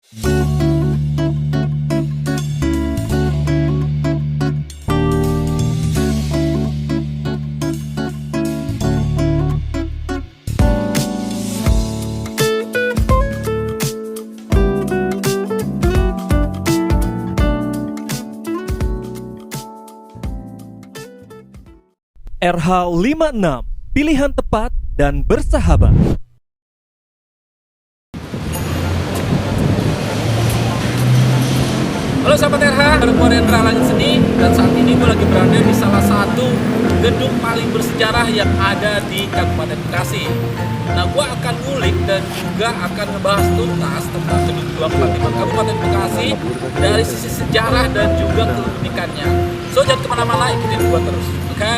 RH56, pilihan tepat dan bersahabat. Halo sahabat RH, bareng gue Rendra lagi sini. Dan saat ini gue lagi berada di salah satu gedung paling bersejarah yang ada di Kabupaten Bekasi. Nah, gue akan ngulik dan juga akan ngebahas tuntas tentang gedung juang Fatimah Kabupaten Bekasi dari sisi sejarah dan juga keunikannya. So, jangan kemana-mana, ikutin gue terus, oke?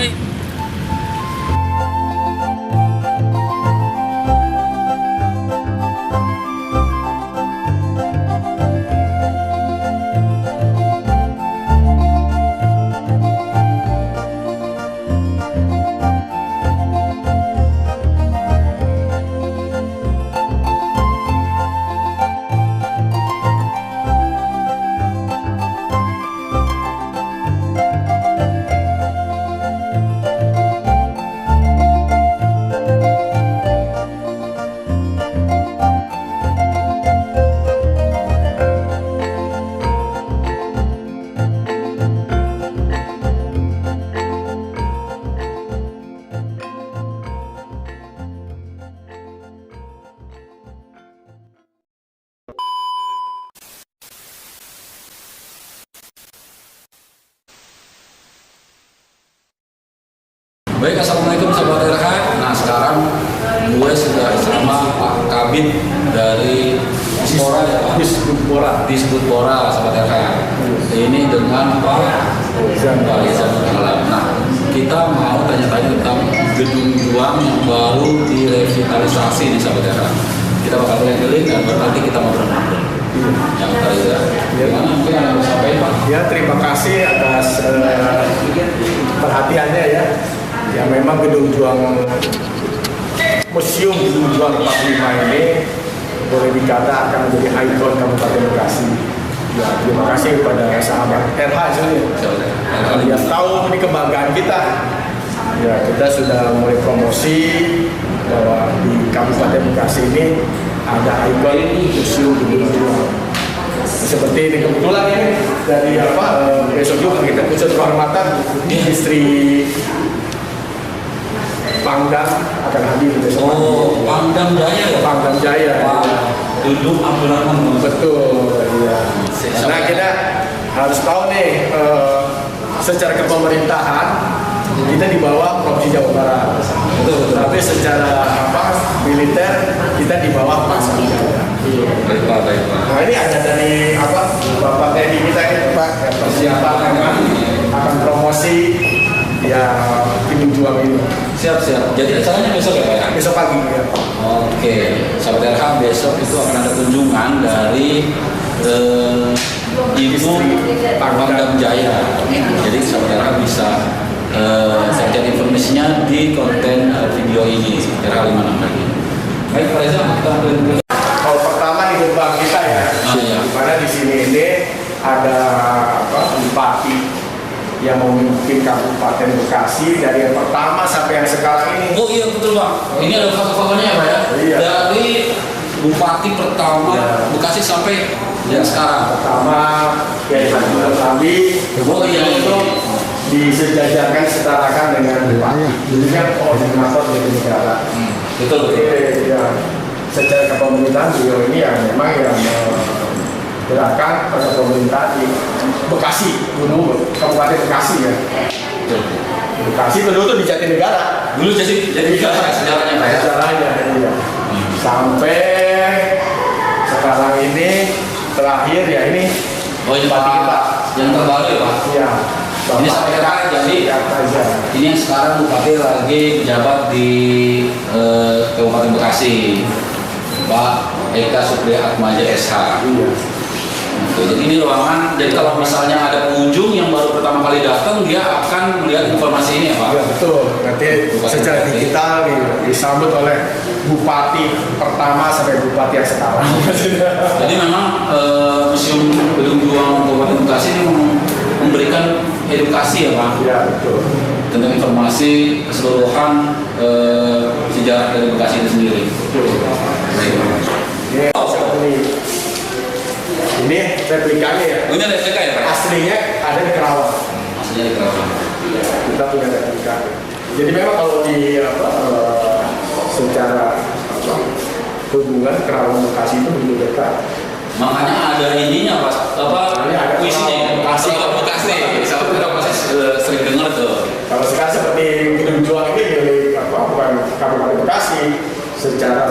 Baik, assalamualaikum sahabat RH. Nah, sekarang gue sudah bersama Pak Kabid dari Disbudpora sahabat RH. Ini dengan Pak Izan. Nah, kita mau tanya-tanya tentang gedung juang yang baru direvitalisasi di sahabat RH. Kita bakal keliling dan nanti kita mau ngobrol. Yang tadi ya. Gimana mungkin ada yang sampaikan Pak? Ya, terima kasih atas perhatiannya ya. Ya, memang gedung juang Museum Gedung Juang 45 ini boleh dikata akan menjadi ikon Kabupaten Bekasi. Ya, terima kasih kepada sahabat RH sebenarnya. Yang tahu ini kebanggaan kita. Ya, kita sudah mulai promosi bahwa di Kabupaten Bekasi ini ada ikon Museum Gedung Juang. Seperti ini kebetulan ini dari besok juga kita khusus kehormatan istri Pangdam akan hadir besok. Oh, Pangdam Jaya ya? Pangdam Jaya. Duduk Abdurrahman. Betul, iya. Nah, kita harus tahu nih, secara kepemerintahan kita di bawah Provinsi Jawa Barat. Betul. Tapi secara militer kita di bawah Pangdam Jaya. Baik. Nah, ini ada dari Bapak Teddy kita ini Pak, persiapan akan promosi ya gedung juang ini. Siap. Jadi acaranya besok ya Pak ya? Besok pagi ya. Oke, sahabat RH, besok itu akan ada kunjungan dari Ibu Pangdam Jaya. Jadi sahabat RH bisa cari informasinya di konten video ini RH56 lagi. Baik Pak Reza, kita ambil Kalau pertama di gerbang kita ya, di mana di sini ini ada bupati yang memimpin Kabupaten Bekasi dari yang pertama sampai yang sekarang ini. Oh iya betul Pak. Ini ada foto-fotonya ya Pak ya? Iya. Dari bupati pertama Bekasi sampai yang sekarang. Pertama Kiai Haji Ramli. Oh iya itu disejajarkan setarakan dengan bupati. Jadi kan koordinator dari negara. Betul. Ya, secara kepemerintahan beliau ini yang memang yang gerakan pada pemerintah di Bekasi, Kabupaten Bekasi ya. Bekasi dulu tuh di Jatinegara. Dulu jadi sejarahnya Pak ya? Sejarahnya, iya. Sampai sekarang ini terakhir ya ini. Oh ini bupati kita yang terbaru ya Pak? Iya. Ini sampai sekarang jadi ini yang sekarang bupati lagi menjabat di Kabupaten Bekasi, Pak Eka Supri Atmaja SH. Iya. Oke, jadi ini ruangan. Jadi kalau misalnya ada pengunjung yang baru pertama kali datang, dia akan melihat informasi ini ya Pak? Ya betul. Nanti secara digital disambut oleh bupati pertama sampai bupati yang sekarang. Jadi memang Museum Gedung Juang Kabupaten Bekasi ini memberikan edukasi ya Pak? Ya betul. Tentang informasi keseluruhan sejarah dari Bekasi itu sendiri. Betul. Baik. Ini replikanya ya. Ini ada replika ya Pak? Aslinya ada di Kerawang. Aslinya di Kerawang. Kita punya replikanya. Jadi memang kalau di secara hubungan Kerawang Bekasi itu begitu dekat. Makanya ada ininya Pak, ada puisinya ya? Bekasi. Bekasi. Kita pasti sering dengar tuh. Kalau sekarang seperti Gedung Juang ini milik bukan Kabupaten Bekasi, secara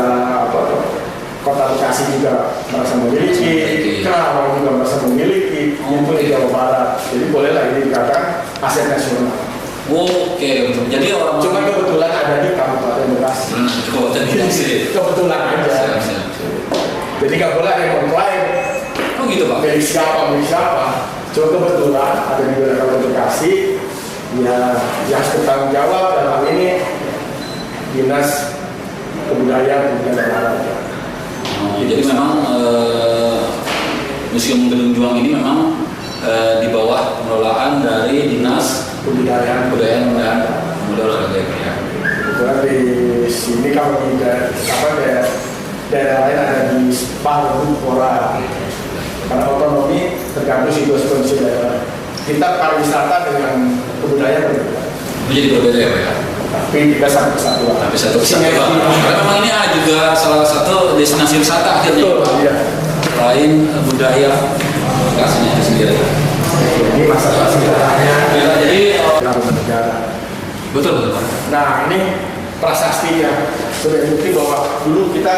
Kota Bekasi juga merasa memiliki, Kerawang juga merasa memiliki, maupun di Jawa Barat. Jadi bolehlah ini dikatakan aset nasional. Oke, jadi orang Cuma kebetulan ada di Kabupaten Bekasi. Kabupaten Bekasi. Kebetulan aja. Jadi nggak boleh ada yang mengklaim. Oh gitu Pak? Milik siapa. Cuma kebetulan ada di wilayah Kabupaten Bekasi. Ya, yang bertanggung jawab dalam ini Dinas Kebudayaan dan Olahraga. Jadi memang Museum Gedung Juang ini memang di bawah pengelolaan dari Dinas Kebudayaan dan Olahraga ya. Kebetulan di sini kalau di daerah lain ada di Palu, Pora. Karena otonomi tergantung situasi kondisi daerah. Kita pariwisata dengan kebudayaan berbeda. Jadi berbeda ya Pak ya? Tapi kita satu kesatuan. Tapi satu kesatuan. Karena memang ini juga salah satu destinasi wisata akhirnya. Betul, iya. Selain budaya Bekasinya itu sendiri. Ini masa sejarahnya. Jadi Taruman negara. betul Pak. Nah ini prasastinya sudah bukti bahwa dulu kita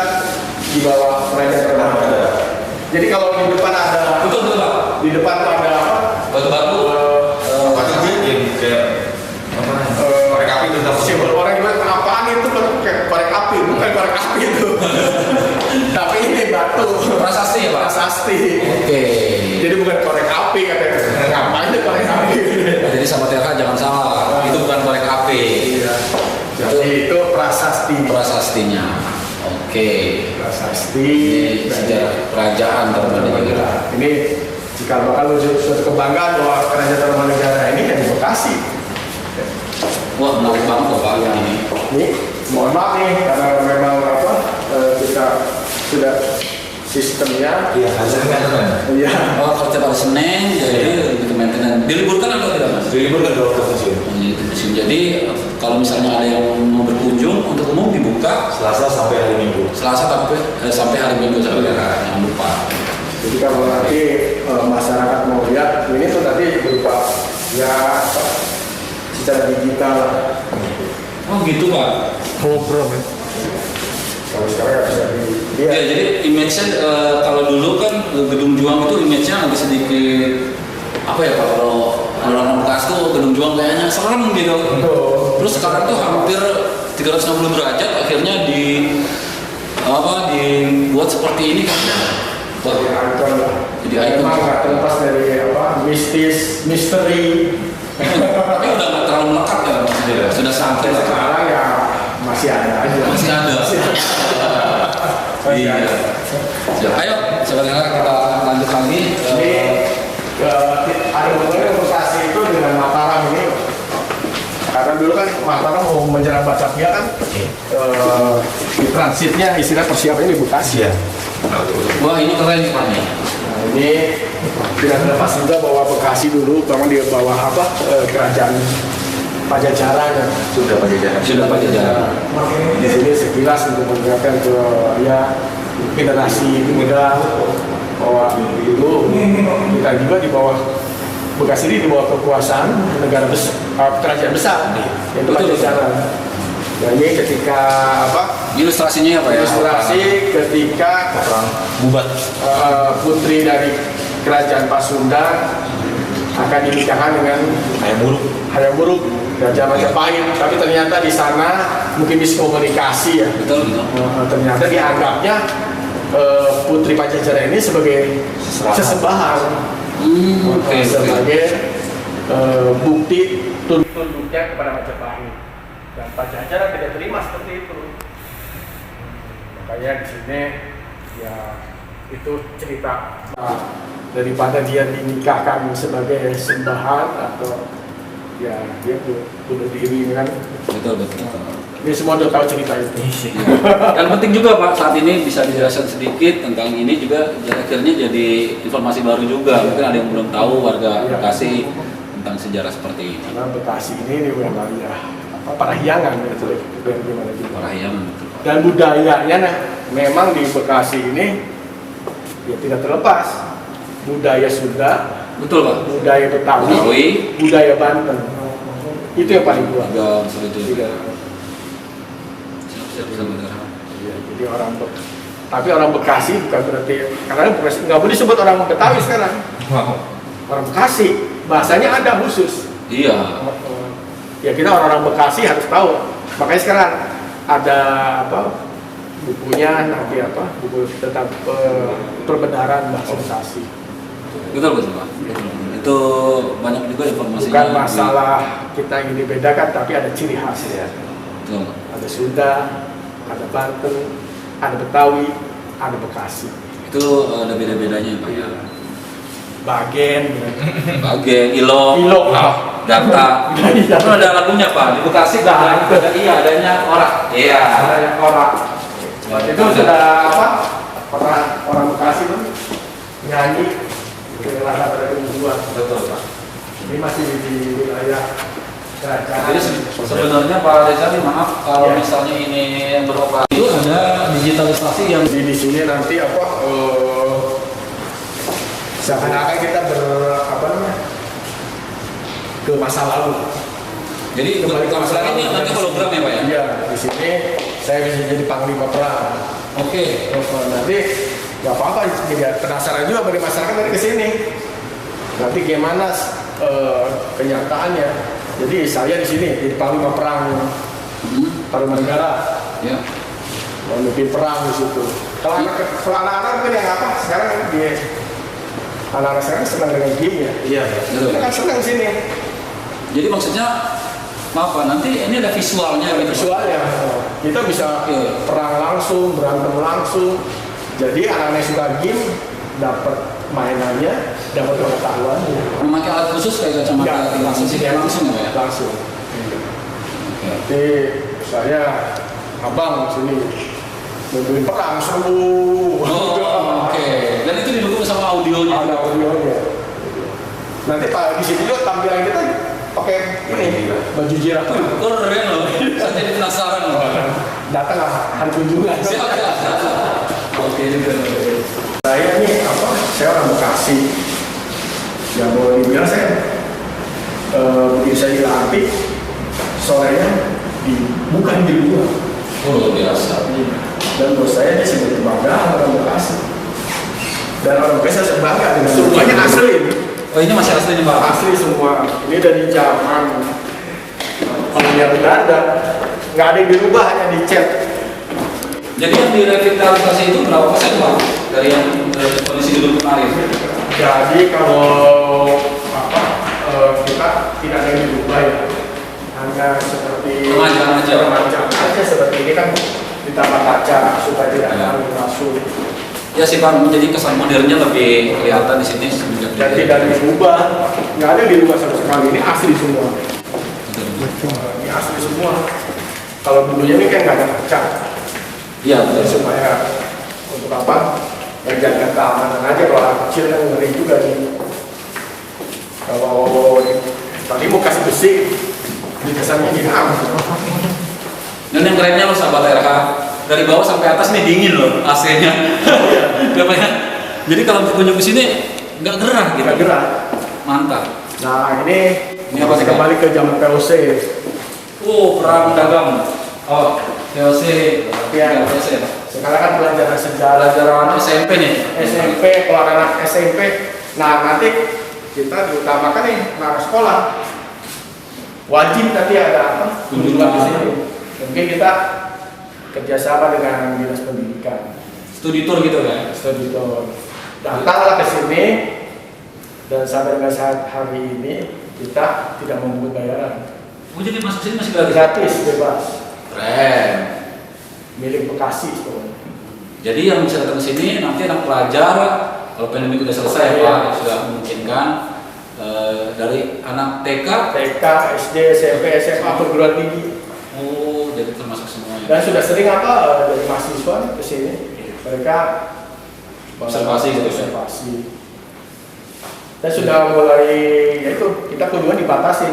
di bawah kerajaan Belanda. Jadi kalau di depan ada Betul Pak. di depan tuh ada apa? Batu-batu. Korek api itu simbol orang bilang apaan itu korek api, bukan korek api itu. Tapi ini batu. Prasasti ya Pak? Prasasti. Oke. Jadi bukan korek api katanya. Ngapain itu korek api? Jadi sahabat TK jangan salah, itu bukan korek api. Iya. Jadi itu prasasti. Prasastinya. Oke. Prasasti. Ini sejarah kerajaan Tarumanegara. Ini jika bakal suatu kebanggaan bahwa kerajaan Tarumanegara ini dari Bekasi. Wah menarik banget loh Pak ini. Ini mohon maaf nih karena memang kita sudah sistemnya. Iya, hasilnya teman. Iya. Oh kerja pada Senin, jadi begitu maintenance. Diliburkan atau tidak Mas? Diliburkan dulu ke museum. Jadi kalau misalnya ada yang mau berkunjung untuk umum dibuka Selasa sampai hari Minggu. Selasa sampai hari Minggu jangan lupa. Jadi kalau nanti masyarakat mau lihat ini tuh tadi berupa ya secara digital. Oh gitu Pak. Hologram ya. Kalau sekarang nggak bisa dilihat. Ya, jadi image-nya kalau dulu kan Gedung Juang itu image-nya agak sedikit apa ya Pak, kalau orang Bekasi tuh Gedung Juang kayaknya serem gitu. Betul. Terus sekarang tuh hampir 360 derajat akhirnya dibuat seperti ini kan. Jadi ikon lah. Jadi ikon. Memang nggak terlepas dari misteri. Tapi udah nggak terlalu melekat ya Mas. Sudah sampai lah. Sekarang ya masih ada aja. Masih ada. Iya. Ya, ayo sebenarnya kita lanjut lagi. Ini ada hubungannya Bekasi itu dengan Mataram ini. Karena dulu kan Mataram mau menyerang Batavia kan, di transitnya istilah persiapannya di Bekasi ya. Wah ini keren Pak nih. Nah ini tidak terlepas juga bahwa Bekasi dulu memang di bawah kerajaan Pajajaran ya. Sudah Pajajaran. Sudah Pajajaran. Di sini sekilas untuk menjelaskan ke generasi muda bahwa dulu kita juga di bawah Bekasi ini di bawah kekuasaan negara besar, kerajaan besar yaitu Pajajaran. Nah ini ketika Ilustrasinya apa ya? Ilustrasi ketika Perang Bubat. putri dari kerajaan Pasundan akan dinikahkan dengan Hayam Wuruk Raja Majapahit, tapi ternyata di sana mungkin miskomunikasi ya. Betul. Ternyata dianggapnya Putri Pajajaran ini sebagai sesembahan, sebagai bukti tunduknya kepada Majapahit, dan Pajajaran tidak terima seperti itu. Makanya di sini ya itu cerita daripada dia dinikahkan sebagai sembahan atau ya dia bunuh diri kan. Betul. Ini semua udah tahu cerita itu. Dan penting juga Pak, saat ini bisa dijelaskan sedikit tentang ini juga akhirnya jadi informasi baru juga. Mungkin ada yang belum tahu warga Bekasi tentang sejarah seperti ini. Karena Bekasi ini bukan ya parahyangan gitu. Parahyangan. Dan budayanya nah, memang di Bekasi ini ya tidak terlepas budaya Sunda, Betul Pak. budaya Betawi, budaya Banten. Itu yang paling kuat. Agak sulit juga. Ya, jadi tapi orang Bekasi bukan berarti karena nggak boleh disebut orang Betawi sekarang. Orang Bekasi bahasanya ada khusus. Iya. Ya kita orang-orang Bekasi harus tahu. Makanya sekarang ada bukunya nanti buku tentang perbenaran bahasa Bekasi. Betul Pak. Itu banyak juga informasinya. Bukan masalah kita ingin dibedakan, tapi ada ciri khas ya. Betul. Ada Sunda, ada Banten, ada Betawi, ada Bekasi. Itu ada beda-bedanya Pak ya. Bagen, Ilok, Data. Itu ada lagunya Pak. Di Bekasi adanya orang. Iya. ada orang. Itu sudah orang Bekasi tuh nyanyi lagu dari dua. Betul Pak. Ini masih di wilayah kerajaan. Jadi sebenarnya Pak Reza nih maaf kalau misalnya ini beroperasi itu ada digitalisasi yang di sini nanti seakan-akan kita ke masa lalu. jadi kalau ini nanti hologram ya Pak ya? Iya, di sini saya bisa jadi panglima perang. Oke. Nanti nggak apa-apa, juga penasaran juga bagi masyarakat dari kesini. Nanti gimana kenyataannya? Jadi saya di sini jadi panglima perang, panglima negara. Ya. Memimpin perang di situ. Kalau anak-anak mungkin yang sekarang dia anak-anak sekarang senang dengan game ya. Iya. Kita kan senang sini. Jadi maksudnya maaf Pak, nanti ini ada visualnya gitu. Visualnya kita bisa perang langsung, berantem langsung. Jadi anak-anak yang suka game dapat mainannya, dapat pengetahuannya. Memakai alat khusus kayak kacamata langsung ya Pak ya? Langsung. Nanti saya abang sini nungguin perang seru. Oke. Dan itu didukung sama audionya. Ada audionya. Nanti Pak di sini juga tampilan kita pakai ini baju jirah. Keren loh. Saya jadi penasaran loh. Datanglah hari kunjungan. Siap. Oke juga. Saya nih saya orang Bekasi. Ya boleh dibilang saya begitu saya dilantik sorenya bukan di luar. Oh biasa. Dan menurut saya ini sebuah kebanggaan orang Bekasi. Dan orang Bekasi saya bangga dengan semuanya asli ini. Oh ini masih asli nih Pak? Asli semua. Ini dari zaman kolonial Belanda. Nggak ada yang dirubah, hanya dicat. Jadi yang direvitalisasi itu berapa persen Pak? Dari yang kondisi dulu kemarin? Jadi kalau kita tidak ada yang dirubah ya. Hanya seperti remaja aja seperti ini kan ditambah kaca supaya tidak ada masuk. Ya sih Pak, menjadi kesan modernnya lebih kelihatan di sini semenjak Dan tidak dirubah, nggak ada dirubah sama sekali. Ini asli semua. Ini asli semua. Kalau dulunya ini kan nggak ada kaca. Iya betul. Supaya untuk menjaga keamanan aja. Kalau anak kecil kan ngeri juga nih. Kalau tadi mau kasih besi, dikesannya hilang. Dan yang kerennya loh sahabat RH, dari bawah sampai atas nih dingin loh AC-nya. Jadi kalau berkunjung ke sini nggak gerah gitu. Nggak gerah. Mantap. Nah ini apa sih, kembali ke zaman POC. Perang dagang. VOC. Ya. VOC. Sekarang kan pelajaran sejarah, Pelajaran SMP nih. SMP, kalau anak SMP. Nah nanti kita diutamakan nih anak sekolah. Wajib tadi ada kunjungan di sini. Mungkin kita kerjasama dengan dinas pendidikan. studi tour gitu kan? Studi tour. Datanglah ke sini dan sampai dengan saat hari ini kita tidak memungut bayaran. Oh jadi masuk sini masih gratis? Gratis, bebas. Keren. Milik Bekasi pokoknya. Jadi yang bisa datang ke sini nanti anak pelajar kalau pandemi sudah selesai Pak, sudah memungkinkan dari anak TK, SD, SMP, SMA, perguruan tinggi. oh jadi termasuk semuanya. Dan sudah sering dari mahasiswa ke sini. Mereka Observasi gitu ya? observasi. Dan sudah mulai, yaitu kita kunjungan dibatasi.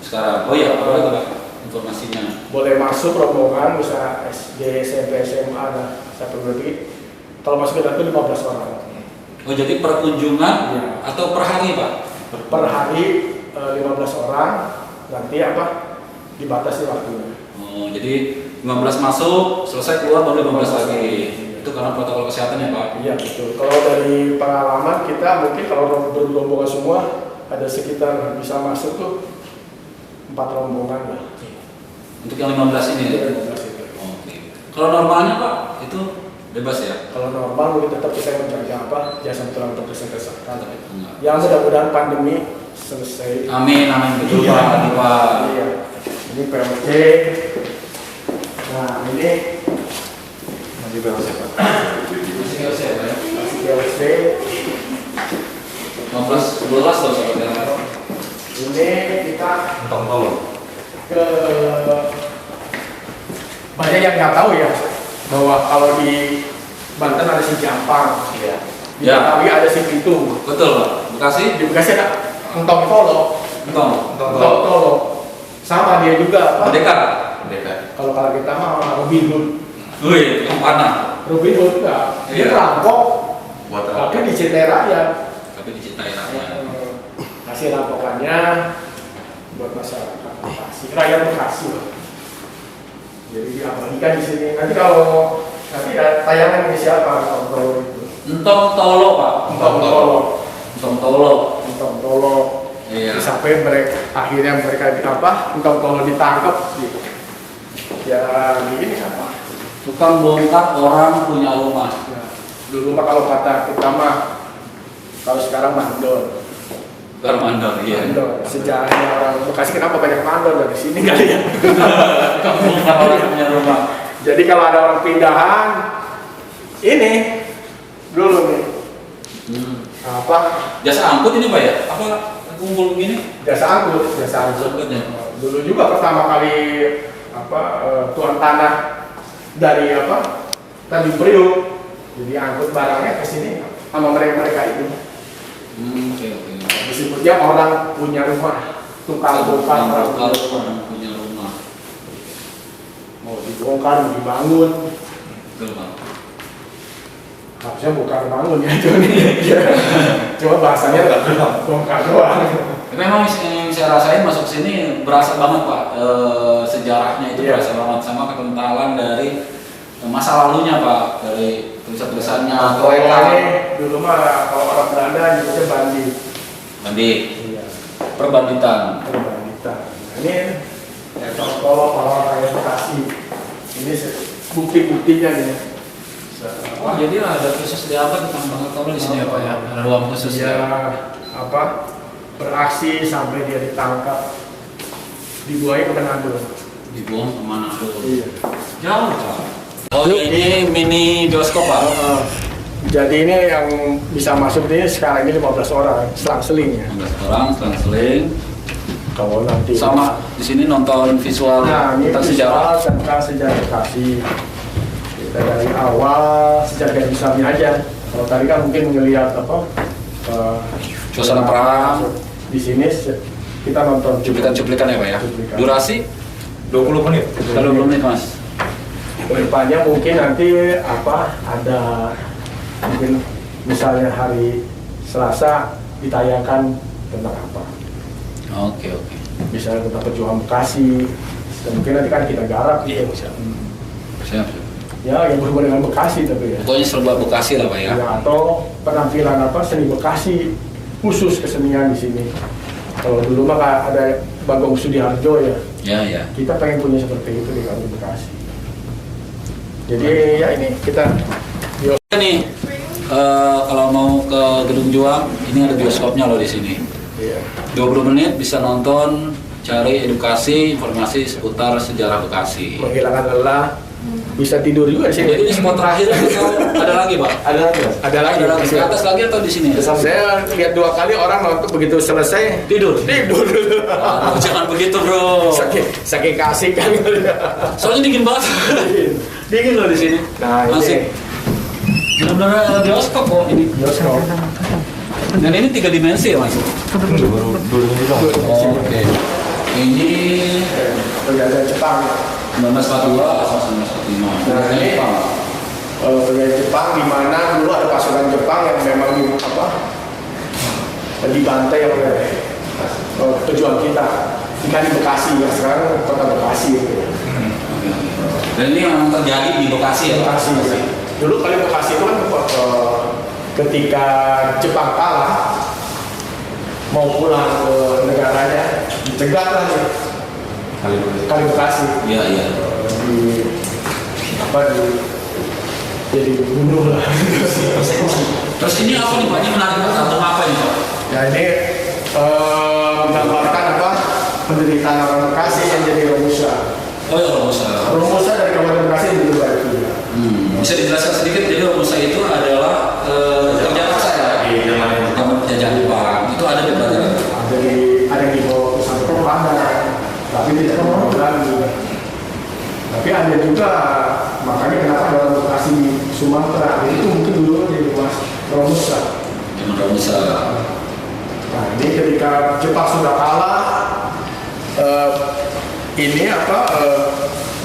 Sekarang, oh iya, boleh tuh Pak informasinya. Boleh masuk rombongan, misalnya SD, SMP, SMA, dan sampai berarti kalau masuk ke dalam itu 15 orang. Oh jadi per kunjungan Iya. atau per hari Pak? Per hari 15 orang, nanti dibatasi waktunya. Oh jadi 15 masuk, selesai keluar baru 15 lagi. Itu karena protokol kesehatan ya Pak? Iya betul. Kalau dari pengalaman kita mungkin kalau berrombongan semua ada sekitar bisa masuk tuh 4 rombongan lah. Untuk yang 15 ini ya? 15 itu. Oke. Kalau normalnya Pak, itu bebas ya? Kalau normal mungkin tetap kita menjaga jasa tulang untuk kesehatan. Enggak. Yang mudah-mudahan pandemi selesai. Amin, amin. Betul Iya. Pak. Iya. Ini PLC. Nah ini Masih berapa Pak? Masih nggak usah ya Pak ya? masih PLC. 15, 11 loh Sobat Dengar. Ini kita Tolong. ke banyak yang nggak tahu ya bahwa kalau di Banten ada si Jampang, Iya. di Ya. Betawi ada si Pitung, Betul Pak. Bekasi? di Bekasi ada Entong Tolo, Entong. Entong Tolo, sama dia juga apa? Dekat. Dekat. Kalau kita mah Robin Hood, Wih, yang panah. Robin Hood enggak, dia Iya. perampok, Buat tapi di Citera ya, Tapi dicintai rakyat. hasil rampokannya buat masyarakat Bekasi, rakyat Bekasi loh. Jadi diabadikan di sini. Nanti kalau nanti ada tayangan ini siapa kalau itu? Entong Tolo Pak. Entong Tolo, Entong Tolo. Entong Tolo. Iya. Sampai akhirnya mereka Entong Tolo ditangkap gitu. Ya begini apa? Tukang bongkar orang punya rumah. Ya, dulu mah kalau kata kita mah, kalau sekarang mandor. Garmandor, iya. Mandor. Sejarahnya orang Bekasi kenapa banyak mandor dari sini kali ya? Tukang bongkar orang punya rumah. Jadi kalau ada orang pindahan, ini dulu nih apa Jasa angkut ini Pak ya? Apa kumpul begini? jasa angkut. Angkutnya. Dulu juga pertama kali tuan tanah dari Tanjung Priok, jadi angkut barangnya ke sini sama mereka itu. Oke. Disebutnya orang punya rumah, tukang bongkar Orang punya rumah. mau dibongkar, mau dibangun. Betul Pak. Harusnya bukan bangun ya itu nih. Cuma bahasanya nggak bongkar doang. Memang yang saya rasain masuk sini berasa banget Pak, sejarahnya itu Iya. berasa banget sama kekentalan dari masa lalunya Pak, dari tulisan-tulisannya. Kalau dulu mah kalau orang Belanda nyebutnya bandit. Bandit, Iya. perbanditan. Banditan. Nah, ini kalau rakyat Bekasi ini bukti-buktinya nih. Oh jadi ada khusus di apa tentang Bang Tolo di sini ya Pak ya? Ada ruang khusus Dia ya? beraksi sampai dia ditangkap, dibuai ke Manado. Dibuang ke Manado. Iya. Jauh Pak. Oh ini mini bioskop Pak. Jadi ini yang bisa masuk ini sekarang ini 15 orang, selang-seling ya. 15 orang, selang-seling. Kalau nanti Sama di sini nonton visual nah, ini tentang sejarah. tentang sejarah Bekasi. Kita dari awal sejak dari misalnya aja. Kalau tadi kan mungkin melihat Suasana perang. Di sini kita nonton Cuplikan-cuplikan ya Pak ya? Cuplikan. Durasi 20 menit. kalau 20 menit Mas. Kedepannya mungkin nanti ada mungkin misalnya hari Selasa ditayangkan tentang apa? Oke. Misalnya tentang perjuangan Bekasi. Dan mungkin nanti kan kita garap. Iya, gitu. Siap. Ya, yang berhubungan dengan Bekasi tapi ya. Pokoknya serba Bekasi lah Pak ya. Ya, atau penampilan seni Bekasi khusus kesenian di sini. Kalau dulu mah ada Bagong Sudiharjo ya. Ya. Kita pengen punya seperti itu di Kabupaten Bekasi. Jadi ya ini kita Nih, kalau mau ke Gedung Juang, ini ada bioskopnya loh di sini. Iya. 20 menit bisa nonton, cari edukasi, informasi seputar sejarah Bekasi. Menghilangkan lelah, bisa tidur juga di sini. Jadi ini spot terakhir atau ada lagi, Pak? Ada lagi. Ada lagi. Ada lagi. Di atas lagi atau di sini? Saya lihat 2 kali orang nonton begitu selesai Tidur. tidur. Aduh, jangan begitu, Bro. Saking kasih kan. Soalnya dingin banget. Dingin loh di sini. Nah, Masih. ini Benar-benar bioskop kok ini. bioskop. Dan ini 3 dimensi ya, Mas? Oh, oke. Ini Penjaga Jepang. 1942 atau 1945. Nah, ini Jepang. Penjaga Jepang di mana dulu ada pasukan Jepang yang memang dibantai oleh pejuang kita. Kita di Bekasi ya, sekarang kota Bekasi gitu. Dan ini memang terjadi di Bekasi ya? Bekasi. Ya. Dulu kali Bekasi itu kan ketika Jepang kalah mau pulang ke negaranya dicegat lah nih kali Bekasi. Iya, iya. Jadi bunuh lah. Terus ini apa nih Pak? Ini menarik tentang apa ini Pak? Ya ini menggambarkan penderitaan orang Bekasi yang jadi Romusa. Oh ya, Romusa. Romusa dari Kabupaten Bekasi yang dulu baik. Bisa dijelaskan sedikit, jadi Romusa itu adalah kerja paksa ya? Zaman penjajahan Jepang. Itu ada di pelajaran? Ada yang dibawa ke Santo Padang, tapi tidak dibawa lagi. Tapi ada juga, makanya kenapa dalam Bekasi Sumatera itu mungkin dulu jadi Romusa. Zaman Romusa. Nah ini ketika Jepang sudah kalah,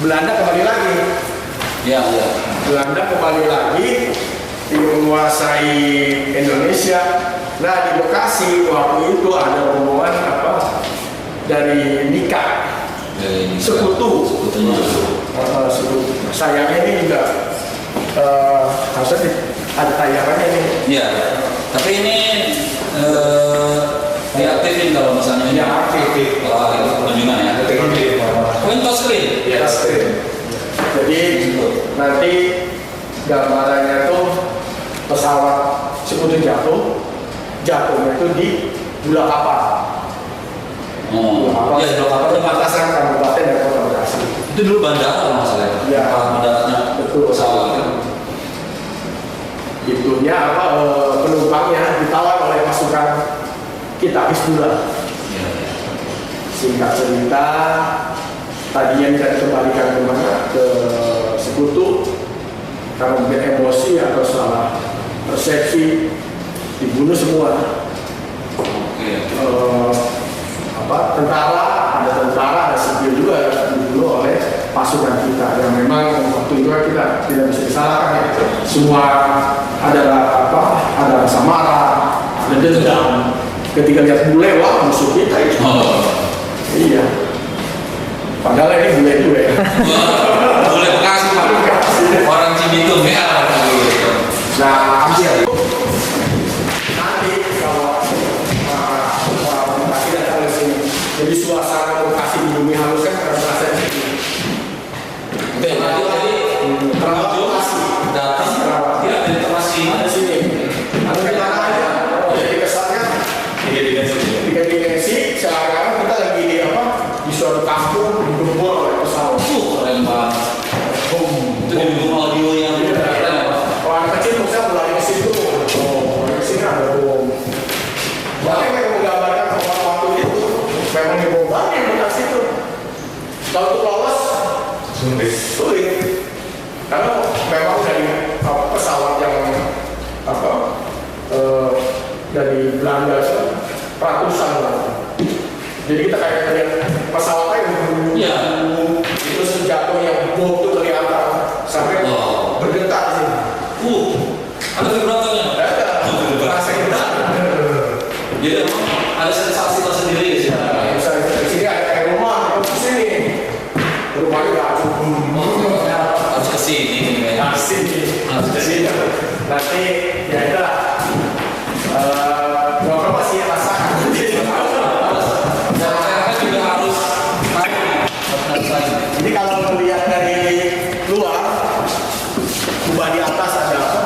Belanda kembali lagi. Ya, ya. Belanda kembali lagi menguasai Indonesia. Nah di Bekasi waktu itu ada rombongan dari Nikah, sekutu. Sayangnya ini juga harusnya ada tayangannya ini. Iya. Tapi ini diaktifin kalau misalnya ini aktif. Kalau ada kunjungan ya. Windows screen. Ya, screen. Jadi nanti gambarannya tuh pesawat sekutu jatuhnya itu di Bula Kapal. Oh, ya Bula Kapal itu perbatasan kabupaten dan kota Bekasi. Itu dulu bandara kalau nggak salah. Ya, bandaranya betul. pesawat. Itunya penumpangnya ditawar oleh pasukan kita Hizbullah. Ya. Singkat cerita, tadinya kita dikembalikan kemana? Ke sekutu karena mungkin emosi atau salah persepsi, dibunuh semua. Tentara, ada sipil juga dibunuh oleh pasukan kita yang memang waktu itu kita tidak bisa disalahkan ya. Semua ada rasa marah, ada dendam. Ketika lihat bule, wah musuh kita itu. Iya. Padahal ini bule. Bule Bekasi Pak. Orang Cibitung ya. Nah, ambil. Nanti kalau orang Bekasi datang ke sini, jadi suasana Bekasi di bumi halus kan terasa di sini. Oke, jadi Terawat Bekasi, datang tidak ada informasi ada sini. Ada di mana aja. Jadi kesannya tiga dimensi. Sekarang kita lagi di suatu kampung digembor oleh pesawat. keren banget. Itu di audio yang keren ya Pak. Orang kecil bisa mulai ke situ. Ke sini ada bom. Bahkan yang menggambarkan waktu itu memang dibombardir di Bekasi itu. Kalau untuk lolos sulit. Karena memang dari pesawat yang dari Belanda itu ratusan lah. Jadi kita kayak lihat pesawatnya yang itu sejatuh yang bom itu kelihatan sampai bergetar sih. Ada vibratornya. Ada rasanya. Jadi memang ada sensasi tersendiri di sini. Misalnya di sini ada kayak rumah, di sini rumahnya nggak cukup. Harus ke sini kayaknya. Harus ke sini. Nanti ya itu lah. Nggak masih rasakan. Masyarakat juga harus Jadi kalau melihat dari luar, kubah di atas ada apa?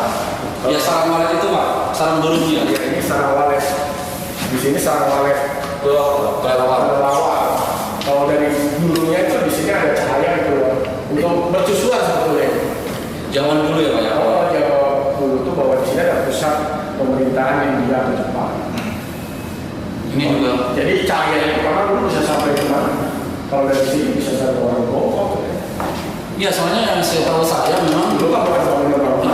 Di sini Sarangwalet kelelawar. Kalau dari dulunya itu di sini ada cahaya yang keluar untuk mercusuar sebetulnya. Zaman dulu ya Pak ya? Oh, zaman dulu tuh bahwa di sini ada pusat pemerintahan India atau Jepang. Ini juga. Jadi cahaya itu karena dulu bisa sampai ke mana? Kalau dari sini bisa sampai orang Bogor. Iya, soalnya yang saya tahu saya memang Dulu kan bukan bangunan.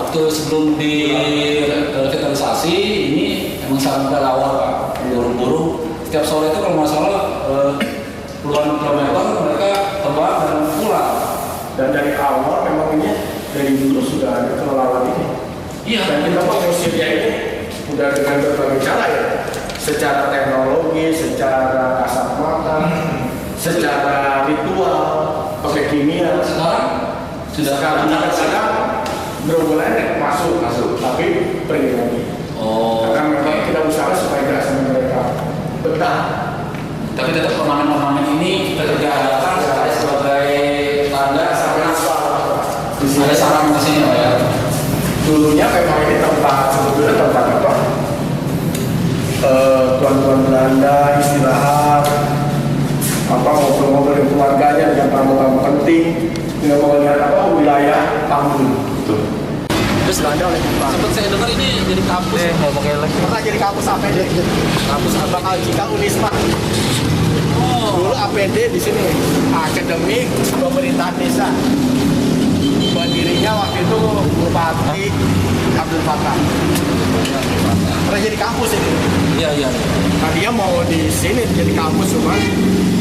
waktu sebelum direvitalisasi ini emang sarang kelelawar Pak, burung-burung. Setiap sore itu kalau nggak salah puluhan kilometer mereka terbang dan pulang. Dan dari awal memang ini dari dulu sudah ada kelelawar ini. Iya. Dan kita mengusirnya ini sudah dengan berbagai cara ya, secara teknologi, secara kasat mata, secara ritual, pakai kimia. Sekarang sudah kadang-kadang berbulan masuk, tapi pergi lagi. Oh. Karena memang kita usaha supaya tidak sama mereka betah. Tapi tetap ornamen-ornamen ini tetap diadakan sebagai tanda ada sarang di sini Pak ya. Dulunya memang ini sebetulnya tempat apa? Tuan-tuan Belanda istirahat, ngobrol-ngobrol dengan keluarganya dengan tamu-tamu penting, dengan melihat wilayah Tambun. Terus Belanda oleh Jepang. Sempat saya dengar ini jadi kampus. Pernah jadi kampus APD, kampus bakal jika Unisma. Dulu APD di sini, Akademi Pemerintahan Desa. Pendirinya waktu itu Bupati Abdul Fattah. Pernah jadi kampus ini. Iya. Nah dia mau di sini jadi kampus cuma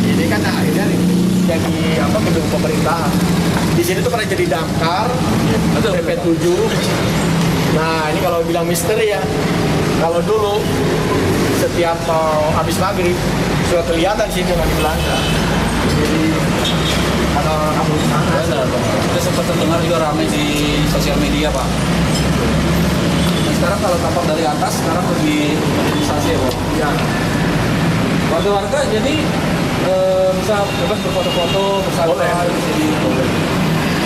ini kan akhirnya jadi gedung pemerintahan. Di sini tuh pernah jadi damkar, PP7. Nah ini kalau bilang misteri ya. Kalau dulu setiap habis maghrib sudah kelihatan sini dengan Belanda. Jadi ada kamu sana. Kita sempat terdengar juga ramai di sosial media Pak. Nah, sekarang kalau tampak dari atas sekarang lebih modernisasi ya Pak. Ya. Warga-warga jadi bisa bebas berfoto-foto bersama. Boleh. Jadi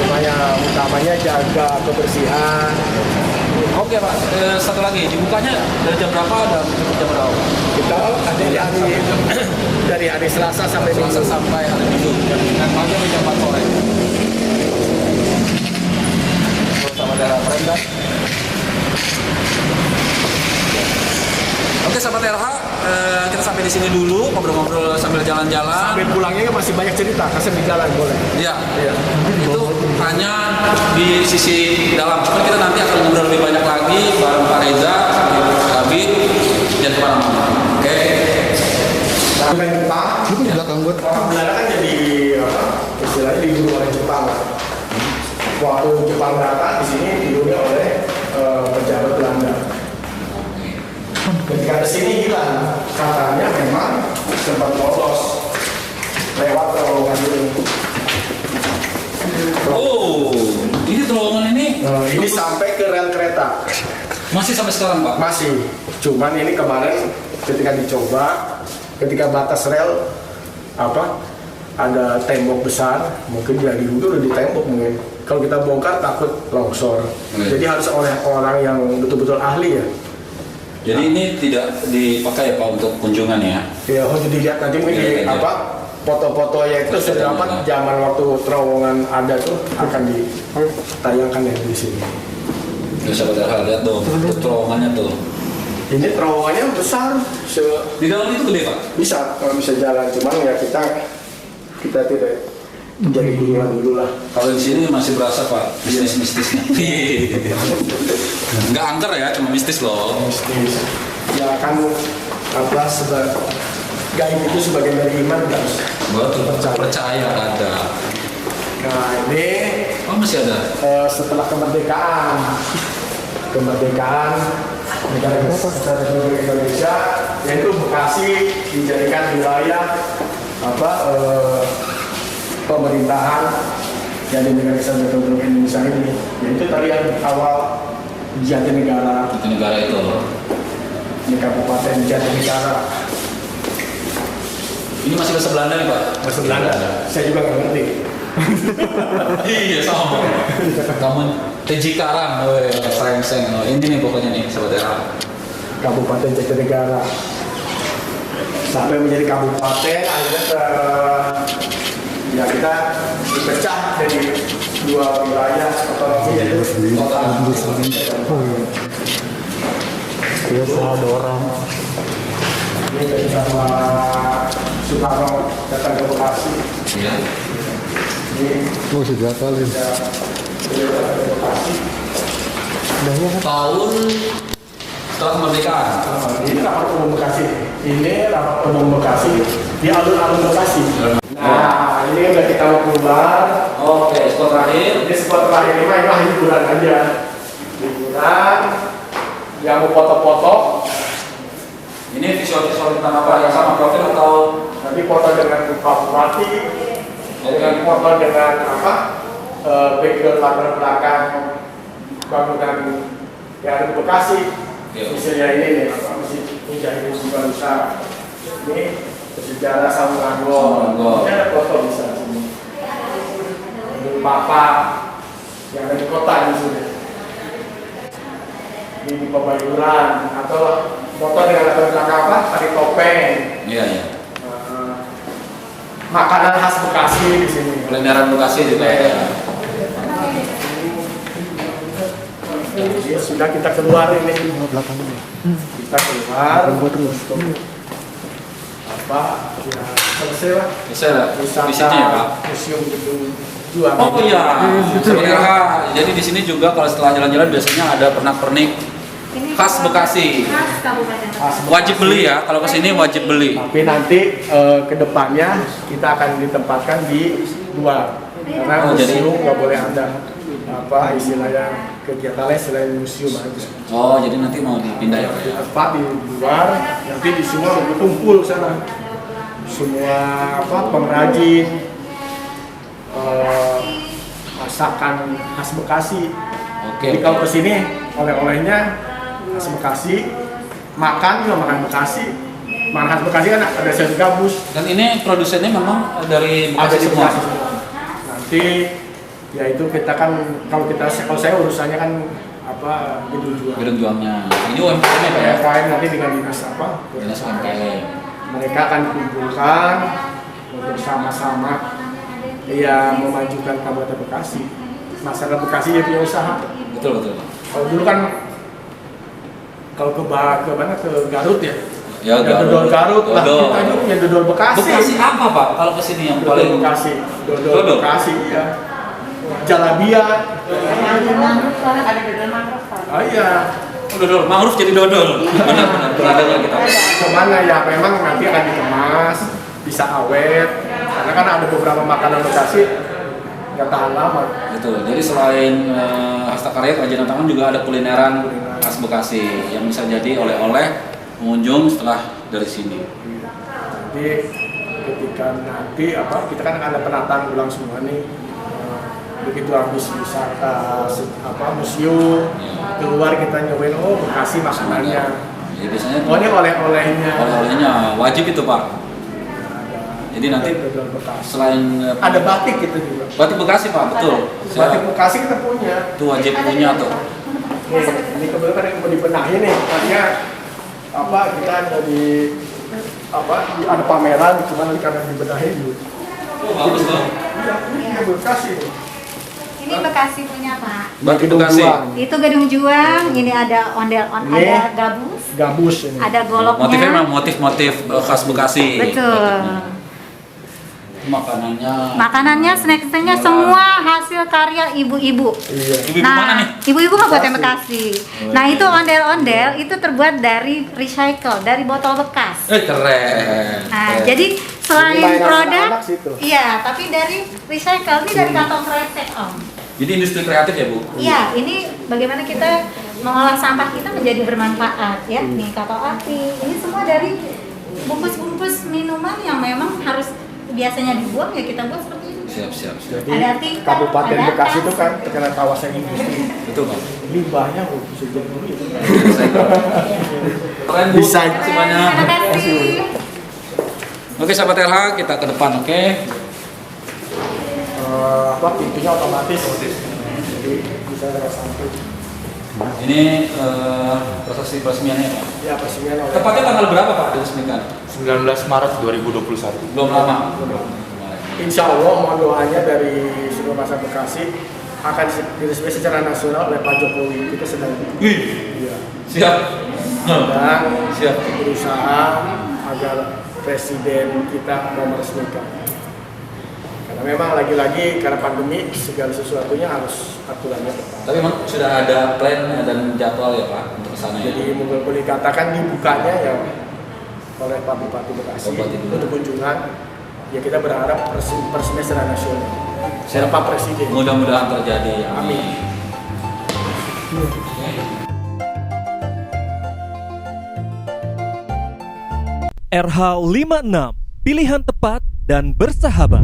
Cuma yang utamanya jaga kebersihan. Oke Pak, satu lagi dibukanya dari jam berapa dan tutup jam berapa? Kita ada dari hari Selasa sampai Selasa sampai hari Minggu dan pagi sampai jam 4 sore. Sama daerah mereka. Oke sahabat RH, kita sampai di sini dulu ngobrol-ngobrol sambil jalan-jalan. Sampai pulangnya masih banyak cerita, kasih di jalan boleh. Iya. Itu hanya di sisi dalam. Cuma kita nanti akan ngobrol lebih banyak lagi bareng Pak Reza, Pak Kabit, dan kemana-mana. Oke. Sampai Jepang, itu belakang gue. Orang Belanda kan jadi istilahnya diburu oleh Jepang. Waktu Jepang datang di sini diburu oleh pejabat Belanda. Ketika ke sini hilang, katanya memang sempat lolos lewat terowongan ini. Oh, ini terowongan ini Ini sampai ke rel kereta. masih sampai sekarang Pak? Masih. Cuman ini kemarin ketika dicoba, ketika batas rel ada tembok besar, mungkin jadi dulu udah ditembok mungkin. Kalau kita bongkar takut longsor. Jadi harus oleh orang yang betul-betul ahli ya. Jadi ini tidak dipakai ya Pak untuk kunjungan ya? Ya, harus dilihat nanti mungkin di foto-fotonya itu sudah zaman waktu terowongan ada tuh akan ditayangkan ya di sini. Bisa pada lihat tuh, terowongannya tuh. Ini terowongannya besar, Di dalam itu gede Pak? bisa kalau bisa jalan, cuman ya kita tidak jadi guruan dulu lah. Kalau di sini masih berasa Pak, mistis-mistisnya. Nggak angker ya, cuma mistis loh. Mistis. Ya kan gaib itu sebagian dari iman guys. Betul, percaya ada. Nah ini Masih ada? setelah kemerdekaan negara Republik Indonesia, yaitu Bekasi dijadikan wilayah pemerintahan yang di negara Kesatuan Republik Indonesia ini, yaitu tadi yang awal Jatinegara. Jatinegara itu. Ini Kabupaten Jatinegara. Ini masih bahasa Belanda nih Pak? Bahasa Belanda. Saya juga nggak ngerti. Iya sama. Kamu Teji Karang, serengseng. Ini nih pokoknya nih sahabat era. Kabupaten Jatinegara. Sampai menjadi kabupaten, akhirnya ya kita dipecah dari dua wilayah otonomi yaitu kota. Ada orang. Ini dari sama Soekarno datang ke Bekasi. Iya. Ini sudah kali. Tahun setelah kemerdekaan. Ini rapat umum Bekasi. Ini rapat umum Bekasi di alun-alun Bekasi. Nah, ini udah kita mau keluar. Oke, spot terakhir. Ini spot terakhir ini mah hiburan aja. Hiburan. Yang mau foto-foto. Ini visual-visual tentang apa? Yang sama profil atau Nanti foto dengan Pak Bupati. Dengan foto dengan apa? Background latar belakang bangunan yang ada di Bekasi. Misalnya ini nih, apa masih Mujahidin Subarusa. Ini sejarah Samungango. Ini ada foto bisa sini. Ini Bapak yang ada di kota di sini. Ini di Pebayuran atau foto dengan latar belakang apa? Tari topeng. Iya, iya. Makanan khas Bekasi di sini. Kulineran Bekasi juga ya. Ya, sudah kita keluar ini. Kita keluar untuk apa? Ya, selesai lah. Bisa lah. Wisata Di sini ya, Pak. Museum Gedung Juang. Oh iya, sebenarnya jadi di sini juga kalau setelah jalan-jalan biasanya ada pernak-pernik khas Bekasi. Khas Kabupaten Bekasi. Wajib beli ya, kalau kesini wajib beli. Tapi nanti ke depannya kita akan ditempatkan di luar. Karena Oh, jadi- museum nggak boleh ada apa istilahnya kegiatan lain selain museum aja. Oh, jadi nanti mau dipindah ya, Pak? Tempat di luar, nanti di semua berkumpul sana. Semua apa pengrajin masakan khas Bekasi. Oke. Jadi kalau kesini oleh-olehnya khas Bekasi, makan juga makan Bekasi. Makan khas Bekasi kan ada sayur gabus, Dan ini produsennya memang dari ada Bekasi di semua. Bekasi semua. Nanti ya itu kita kan kalau saya urusannya kan apa gedung jual. Gedung juangnya. Ini UMKM ya, Pak ya? UMKM nanti dengan dinas apa? Dinas UMKM. Mereka akan kumpulkan untuk sama-sama ya memajukan Kabupaten Bekasi. Masyarakat Bekasi ya punya usaha. Betul, betul. Kalau dulu kan kalau ke mana ke Garut ya. Ya, Yang dodol Garut, lah Dodol. kita juga punya dodol Bekasi. Bekasi apa, Pak? Kalau kesini yang Dodol paling Bekasi, Dodol? dodol Bekasi ya. Jalabia. Ada dodol mangrove. Oh iya. Oh, dodol, mangrove jadi dodol. Benar-benar pernah dengar kita. Kemana ya memang nanti akan dikemas, bisa awet. Karena kan ada beberapa makanan Bekasi nggak tahan lama. Betul. Jadi selain Hastakarya kerajinan tangan juga ada kulineran khas Bekasi yang bisa jadi oleh-oleh pengunjung setelah dari sini. Jadi ketika nanti apa kita kan ada penataan ulang semua nih. Begitu habis wisata apa museum keluar kita nyobain Bekasi makanannya. Jadi biasanya Oh ini oleh-olehnya. oleh-olehnya wajib itu, Pak. Jadi nanti Dodol Bekasi. selain Ada batik itu juga. batik Bekasi, Pak, betul. Batik Bekasi kita punya. Itu wajib punya tuh. Nih, ini kebetulan kan yang mau dibenahi nih, makanya apa kita ada di apa ada pameran cuma nanti karena dibenahi dulu. Oh, bagus tuh. Iya, ini Bekasi. Ini Bekasi punya Pak. Batik Gedung Bekasi. Juang. Itu Gedung Juang. Ini ada ondel-ondel, Ini. ada gabus, Gabus ini. ada goloknya. Motifnya memang motif-motif khas Bekasi. Betul. Batiknya. Makanannya. Makanannya, snack-snacknya semua hasil karya ibu-ibu. Iya. Ibu-ibu mana nih? Ibu-ibu Kabupaten Bekasi. Nah, itu ondel-ondel itu terbuat dari recycle, dari botol bekas. Keren. Nah, Keren. jadi selain Ini mainan produk, anak-anak situ. iya, tapi dari recycle ini dari kantong kresek Om. Jadi industri kreatif ya, Bu? Iya, ini bagaimana kita mengolah sampah kita menjadi bermanfaat ya. Nih kapal api, ini semua dari bungkus-bungkus minuman yang memang harus biasanya dibuang ya kita buat seperti ini. Siap. Jadi Ada tingkat, Kabupaten ada Bekasi tas. itu kan terkenal kawasan industri. Betul, Pak. Limbahnya sejak dulu itu. Keren, Bu. Bisa. Terima kasih banyak. Terima kasih. Oke, sahabat LH, kita ke depan, oke? Apa pintunya otomatis. Jadi bisa lewat samping. Ini proses peresmiannya Pak? Ya, peresmian oleh Tepatnya tanggal berapa Pak diresmikan? 19 Maret 2021. Belum lama. Insya Allah mohon doanya dari seluruh masyarakat Bekasi akan diresmikan secara nasional oleh Pak Jokowi. Kita sedang iya, Siap. sedang Siap. berusaha agar presiden kita mau meresmikan. Karena memang lagi-lagi karena pandemi segala sesuatunya harus aturannya tepat. Tapi memang sudah ada plan dan jadwal ya Pak untuk kesana ya? Jadi mungkin boleh dikatakan dibukanya ya oleh Pak Bupati Bekasi Bupati Bekasi. untuk kunjungan. Ya kita berharap peresmian secara nasional. Siap. Pak Presiden. Mudah-mudahan terjadi ya. Amin. RH 56, pilihan tepat dan bersahabat.